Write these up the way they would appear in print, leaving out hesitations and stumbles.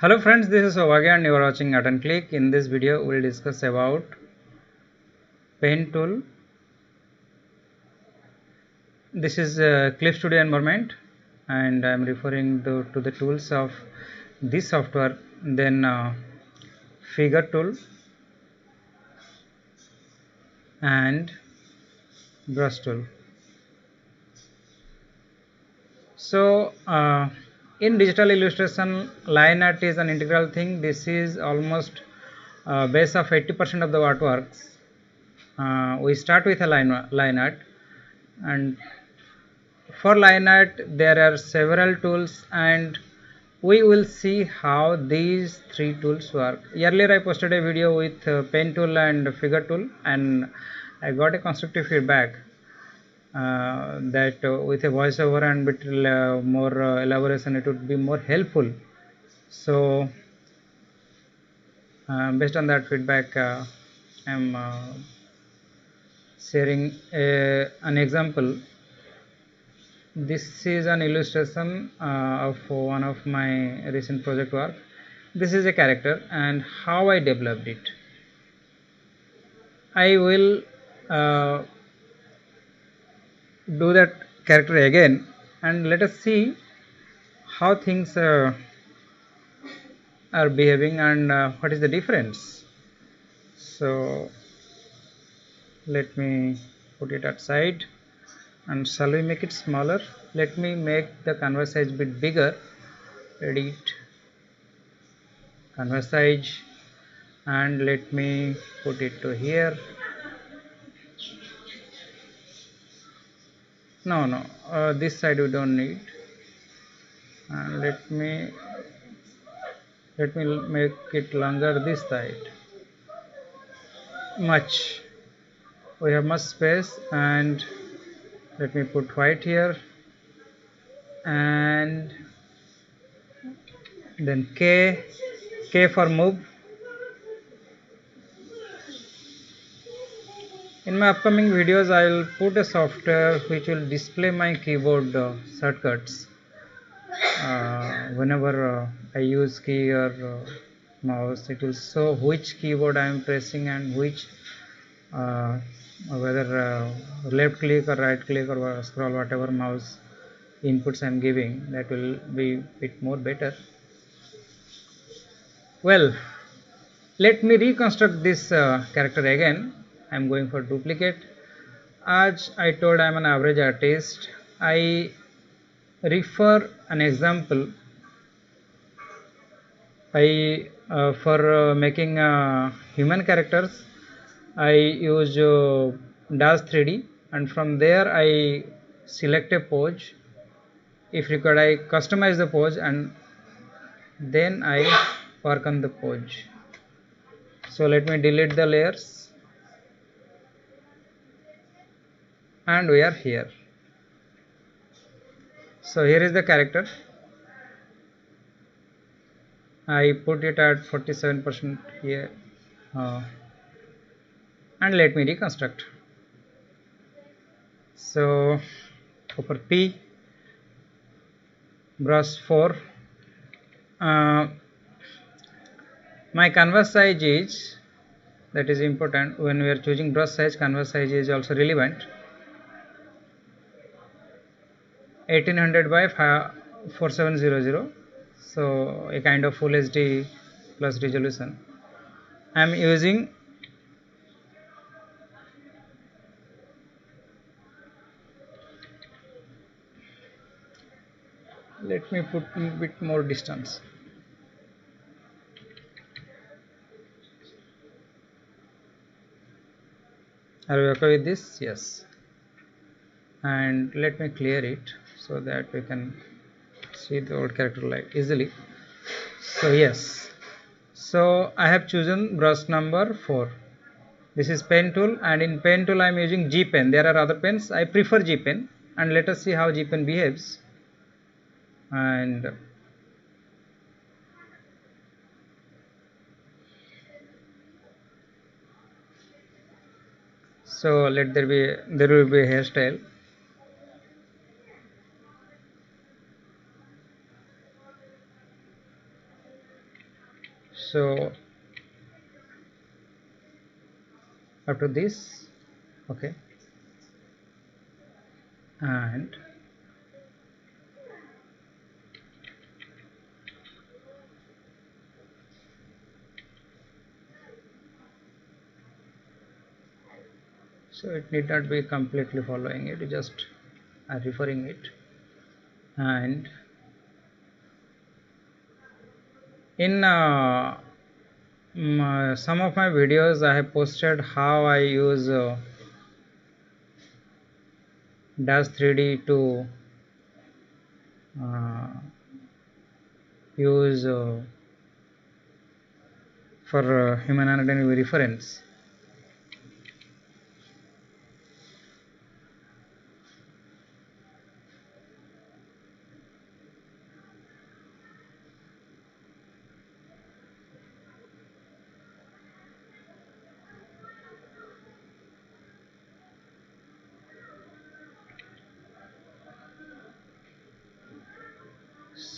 Hello friends, this is Ovagya and you are watching Art and Click. In this video, we will discuss about pen tool. This is Clip Studio environment and I am referring to the tools of this software. Then figure tool and brush tool. So in digital illustration, line art is an integral thing. This is almost base of 80% of the artworks. We start with a line art, and for line art there are several tools and we will see how these three tools work. Earlier I posted a video with pen tool and figure tool and I got a constructive feedback that with a voiceover and bit more elaboration it would be more helpful. So based on that feedback I am sharing an example. This is an illustration of one of my recent project work. This is a character and how I developed it. I will do that character again and let us see how things are behaving and what is the difference. So let me put it outside and shall we make it smaller? Let me make the canvas size bit bigger. Edit canvas size and let me put it to here. No, this side we don't need, and let me make it longer this side. Much we have much space, and let me put white here and then K for move. In my upcoming videos I will put a software which will display my keyboard shortcuts whenever I use key or mouse. It will show which keyboard I am pressing and which whether left click or right click or scroll, whatever mouse inputs I am giving, that will be bit more better. Well, let me reconstruct this character again. I am going for duplicate. As I told, I am an average artist. I refer an example. I for making human characters I use Dash 3D and from there I select a pose. If required I customize the pose and then I work on the pose. So let me delete the layers and we are here. So here is the character. I put it at 47% here and let me reconstruct. So for P, brush 4, my canvas size is, that is important when we are choosing brush size, canvas size is also relevant, 1800 by 4700, so a kind of full HD plus resolution. I am using let me put a bit more distance. Are you okay with this? Yes. And let me clear it so that we can see the old character like easily. So yes, so I have chosen brush number 4. This is pen tool and in pen tool I am using G pen. There are other pens. I prefer G pen and let us see how G pen behaves. And so there will be a hairstyle. So after this, okay, and so it need not be completely following it, just referring it. And in some of my videos I have posted how I use dash 3D to uh, use for human anatomy reference.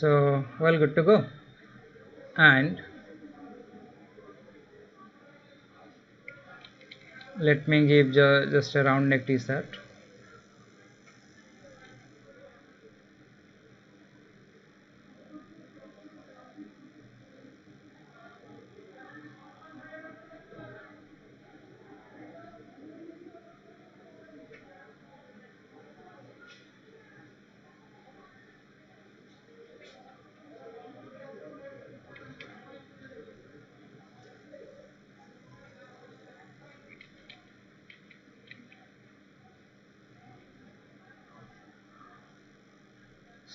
So well, good to go. And let me give just a round neck t-shirt.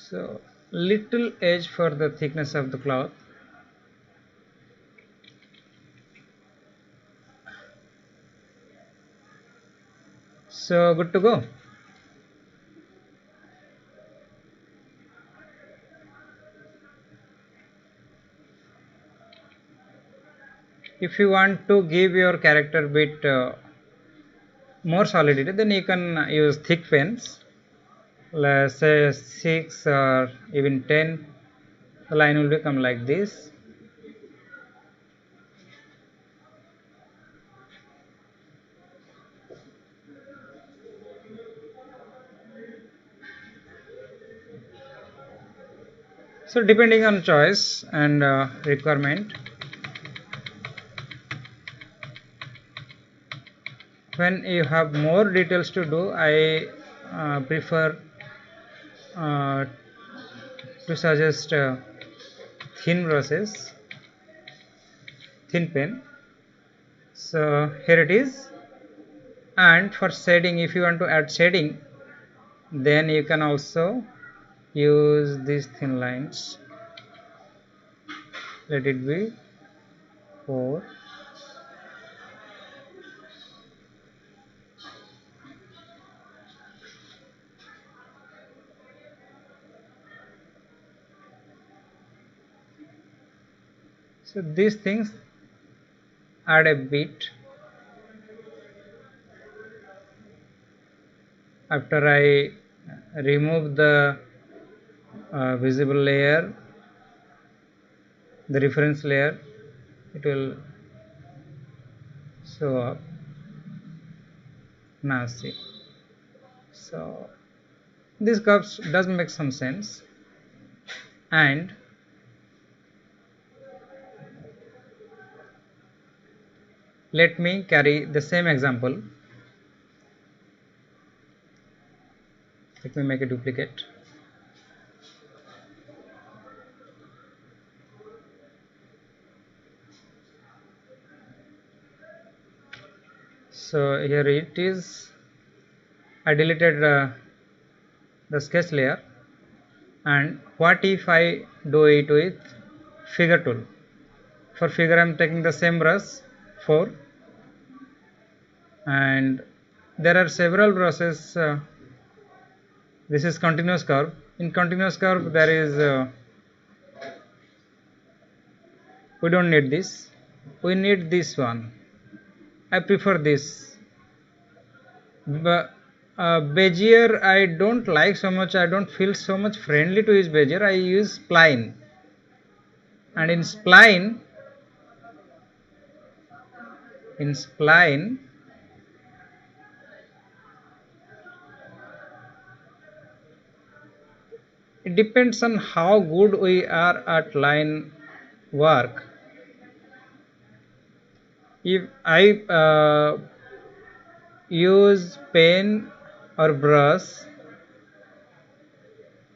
So little edge for the thickness of the cloth. So good to go. If you want to give your character bit more solidity, then you can use thick pens, let's say 6 or even 10. The line will become like this. So depending on choice and requirement, when you have more details to do, I prefer uh, to suggest thin brushes, thin pen. So here it is. And for shading, if you want to add shading, then you can also use these thin lines. Let it be 4. So these things add a bit. After I remove the visible layer, the reference layer, it will show up. Now see. So this curves does make some sense. And let me carry the same example. Let me make a duplicate. So here it is. I deleted the sketch layer. And what if I do it with figure tool? For figure I am taking the same brush 4, and there are several brushes. This is continuous curve. In continuous curve there is we don't need this, we need this one. I prefer this, but Bezier I don't like so much. I don't feel so much friendly to use Bezier. I use spline, and in spline in spline, it depends on how good we are at line work. If I use pen or brush,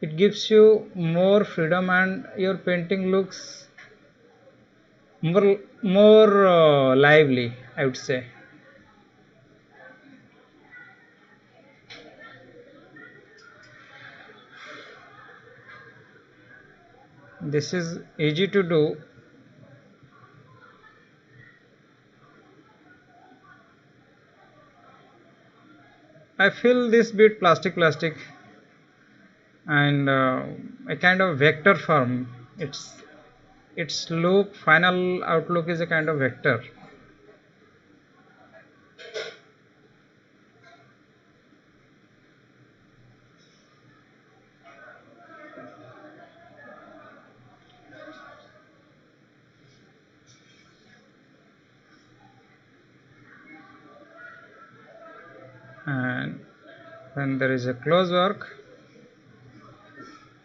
it gives you more freedom and your painting looks more lively, I would say. This is easy to do. I feel this bit plastic and a kind of vector form. Its look, final outlook is a kind of vector. And when there is a close work,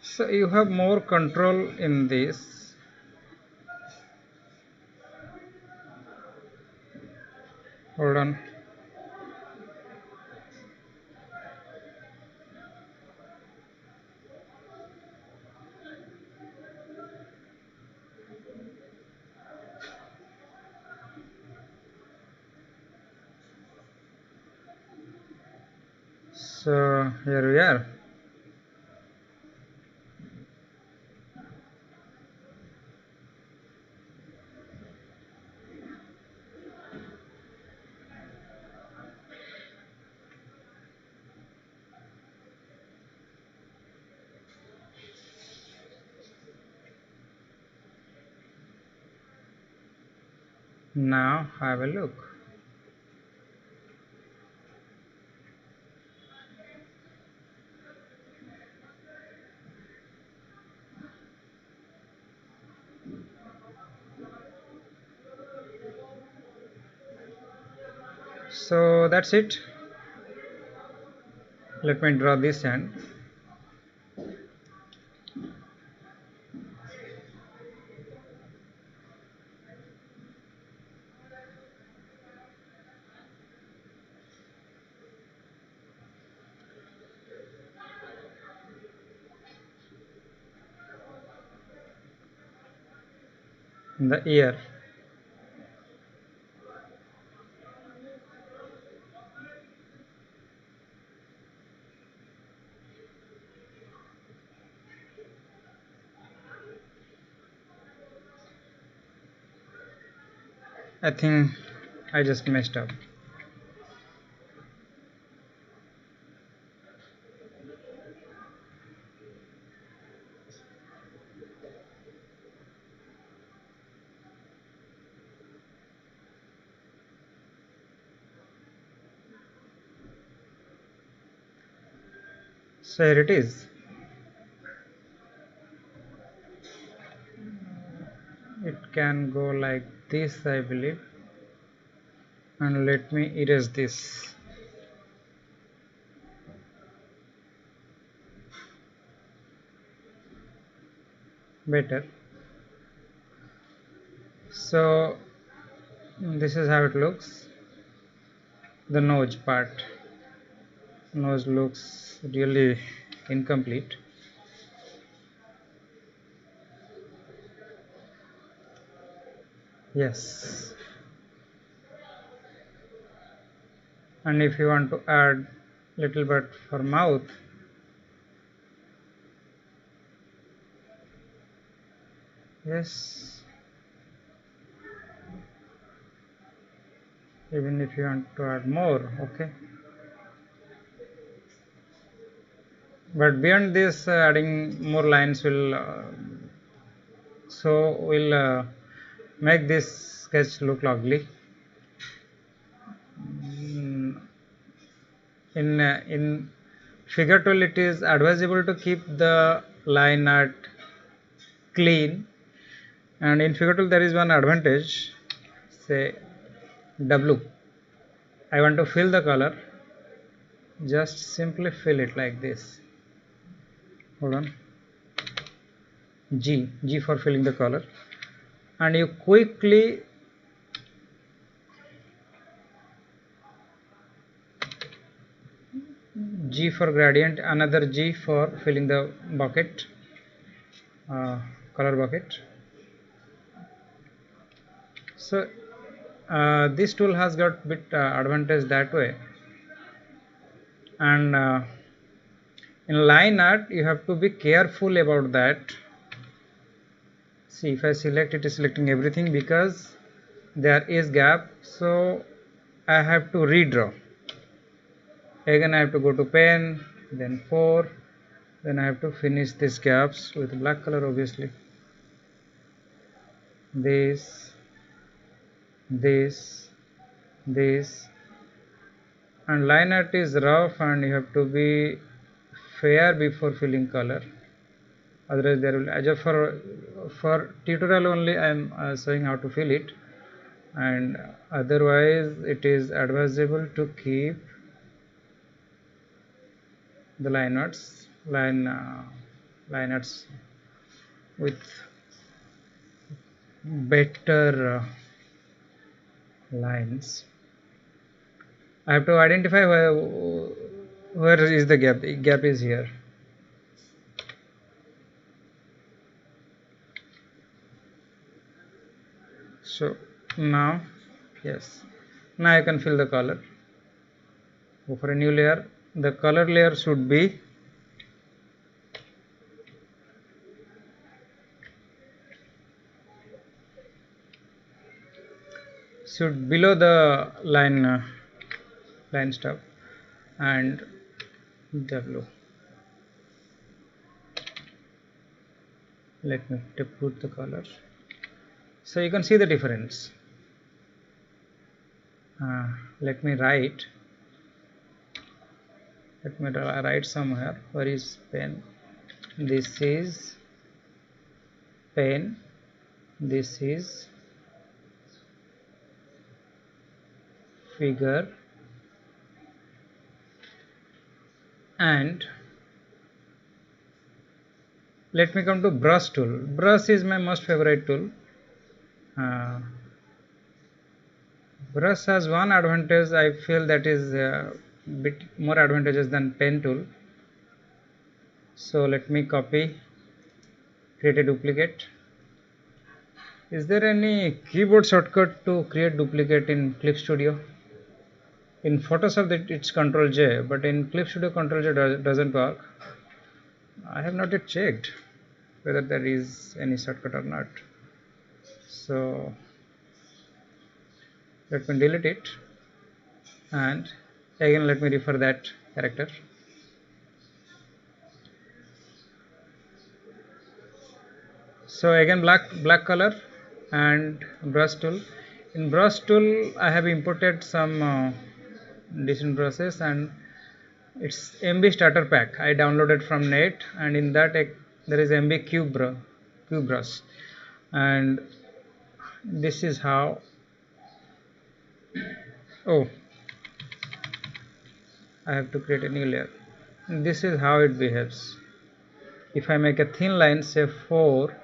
so you have more control in this. Hold on. So here we are. Now have a look. So that's it. Let me draw this end. The ear. I think I just messed up. So here it is. It can go like this, I believe. And let me erase this. Better. So this is how it looks. The nose part. Nose looks really incomplete. Yes. And if you want to add little bit for mouth, yes, even if you want to add more, okay, but beyond this adding more lines will make this sketch look ugly. Mm, in figure tool it is advisable to keep the line art clean, and in figure tool there is one advantage. Say W. I want to fill the color. Just simply fill it like this. Hold on. G for filling the color, and you quickly G for gradient, another G for filling the bucket, color bucket. So this tool has got bit advantage that way, and in line art you have to be careful about that. See, if I select, it is selecting everything because there is gap, so I have to redraw. Again I have to go to pen, then 4, then I have to finish these gaps with black color, obviously. This, and line art is rough and you have to be fair before filling color, otherwise there will, as for tutorial only I am showing how to fill it, and otherwise it is advisable to keep the line arts with better lines. I have to identify where is the gap. The gap is here. So now, yes, now I can fill the color. Go for a new layer. The color layer should be below the line stuff, and W. Let me put the color, so you can see the difference. Let me write somewhere. Where is pen? This is pen, this is figure, and let me come to brush tool. Brush is my most favorite tool. Brush has one advantage, I feel, that is a bit more advantageous than pen tool. So let me copy, create a duplicate. Is there any keyboard shortcut to create duplicate in Clip Studio? In Photoshop it's Ctrl J, but in Clip Studio Ctrl J doesn't work. I have not yet checked whether there is any shortcut or not. So let me delete it, and again let me refer that character. So again black color and brush tool. In brush tool I have imported some decent brushes, and it's MB starter pack I downloaded from net, and in that there is MB cube brush, and this is how, oh, I have to create a new layer. This is how it behaves. If I make a thin line, say 4,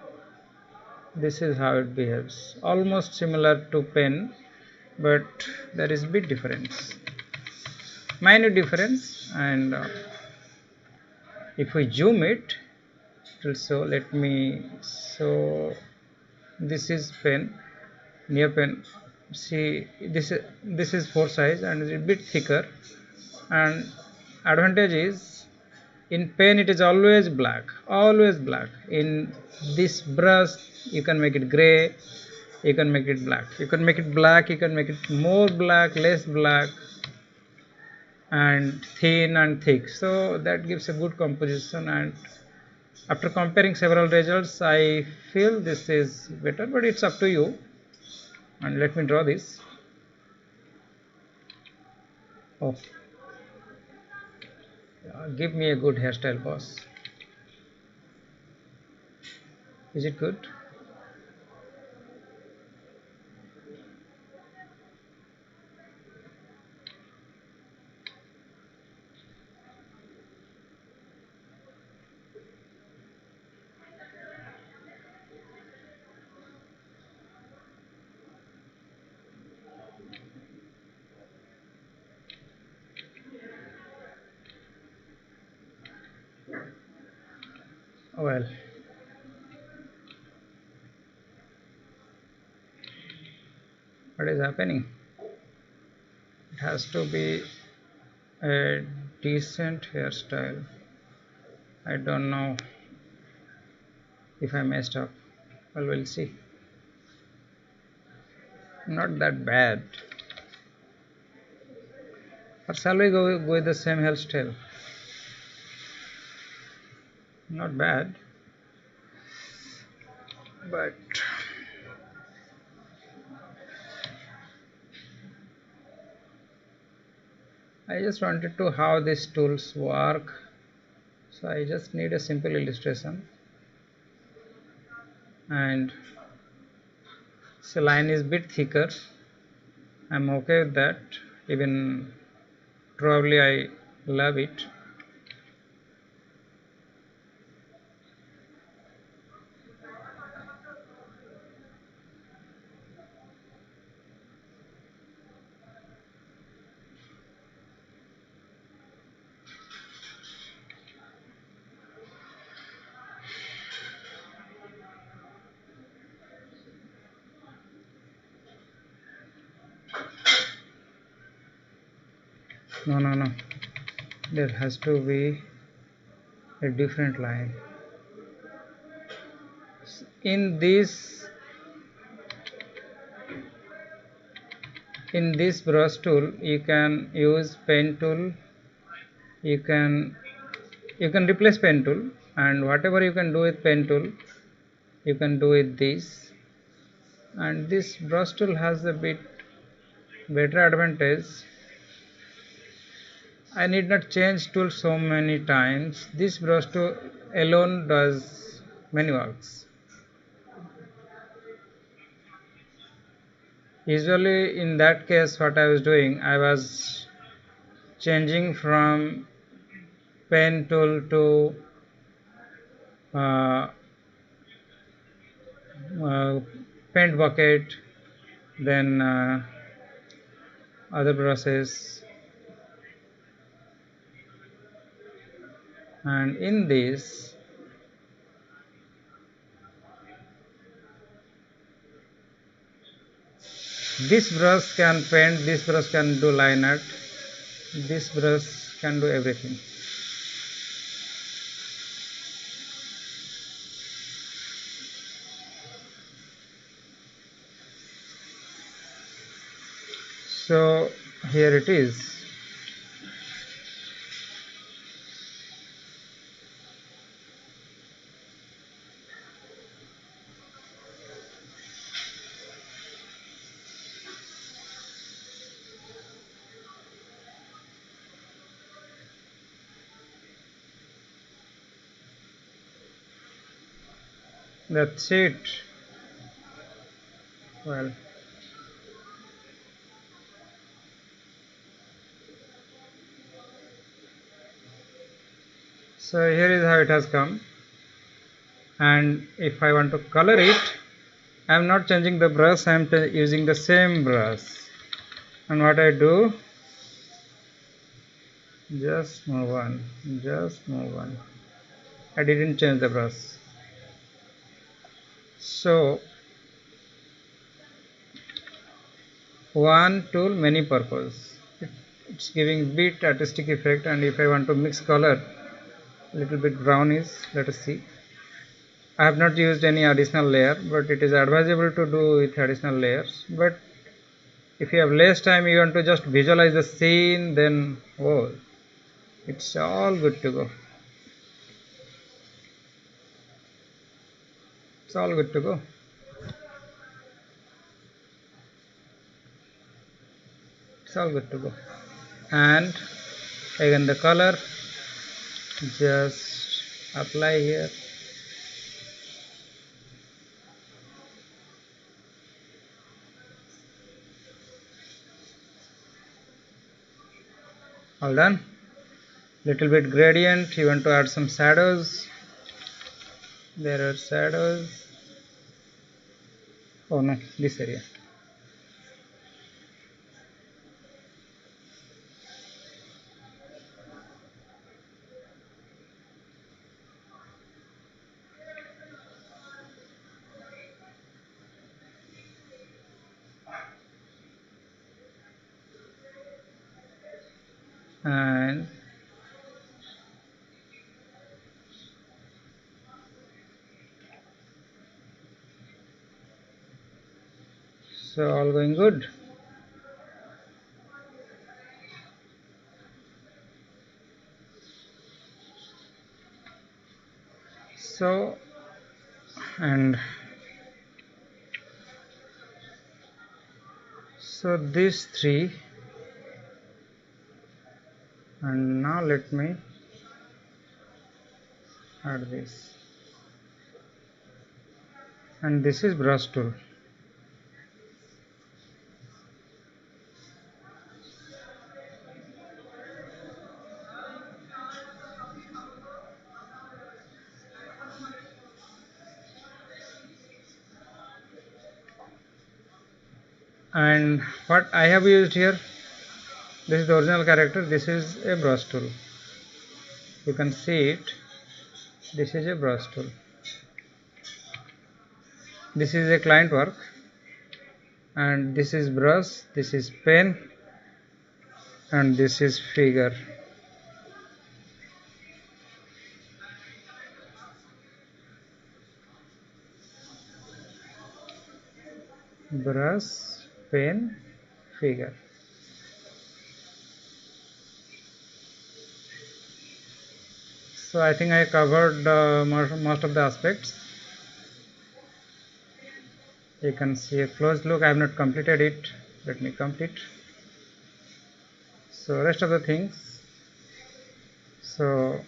this is how it behaves. Almost similar to pen, but there is big difference, minute difference. And if we zoom it will show. Let me show. This is pen, near pen. See, this is 4 size and it's a bit thicker, and advantage is, in pen it is always black. In this brush you can make it gray, you can make it black, you can make it more black, less black, and thin and thick, so that gives a good composition. And after comparing several results, I feel this is better, but it's up to you. And let me draw this. Oh, give me a good hairstyle, boss. Is it good? Well, what is happening? It has to be a decent hairstyle. I don't know if I messed up. Well, we'll see. Not that bad. Or shall we go with the same hairstyle? Not bad, but I just wanted to how these tools work. So I just need a simple illustration, and so line is bit thicker. I'm okay with that. Even probably I love it. No. There has to be a different line. In this brush tool you can use pen tool. You can replace pen tool, and whatever you can do with pen tool you can do with this. And this brush tool has a bit better advantage. I need not change tool so many times. This brush tool alone does many works. Usually in that case what I was doing, I was changing from pen tool to uh, uh, paint bucket, then other brushes, and in this brush can paint, this brush can do line art, this brush can do everything. So here it is. That's it. Well, so here is how it has come. And if I want to color it, I am not changing the brush, I am using the same brush. And what I do, just move on. I didn't change the brush. So one tool, many purpose. It's giving bit artistic effect. And if I want to mix color, little bit brownish, let us see. I have not used any additional layer, but it is advisable to do with additional layers. But if you have less time, you want to just visualize the scene, then oh, it's all good to go. It's all good to go. It's all good to go. And again the color, just apply here. All done. Little bit gradient, you want to add some shadows. There are shadows. Oh no, this area. And so all going good. So, and so these three, and now let me add this, and this is brush tool. And what I have used here, this is the original character, this is a brush tool. You can see it, this is a brush tool. This is a client work, and this is brush, this is pen, and this is figure. Brush, pen, figure. So I think I covered most of the aspects. You can see a close look. I have not completed it. Let me complete. So rest of the things. So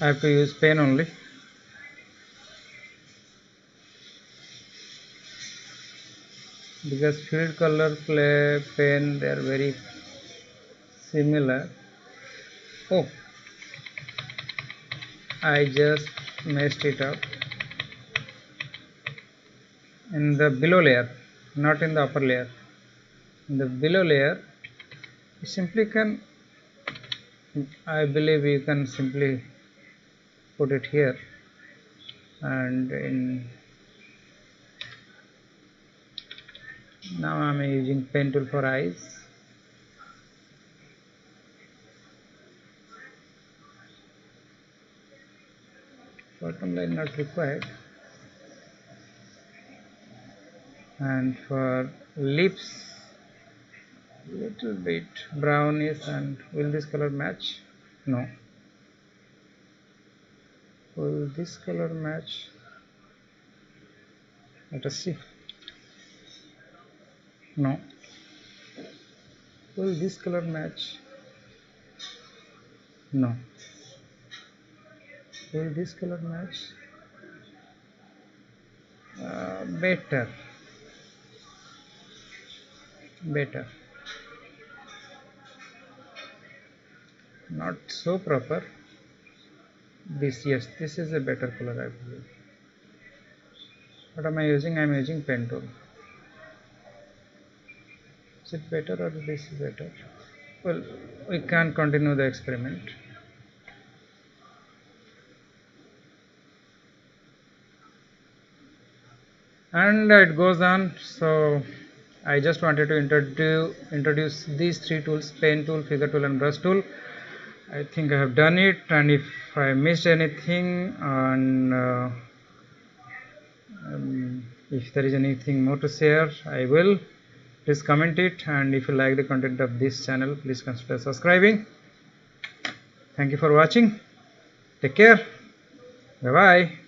I have to use pen only. Because field color, play, pen, they are very similar. Oh, I just messed it up. In the below layer, not in the upper layer. In the below layer, you simply can, I believe you can simply put it here, and in now I am using pen tool for eyes. Bottom line not required. And for lips, little bit brownish, and will this color match? No. Will this color match? Let us see. No. Will this color match? No. Will this color match? Better. Not so proper. This, yes, this is a better color, I believe. What am I using? I am using pen tool. Is it better or this is better? Well, we can continue the experiment. And it goes on. So I just wanted to introduce these three tools: pen tool, figure tool, and brush tool. I think I have done it, and if I missed anything, and if there is anything more to share, I will. Please comment it, and if you like the content of this channel, please consider subscribing. Thank you for watching. Take care. Bye bye.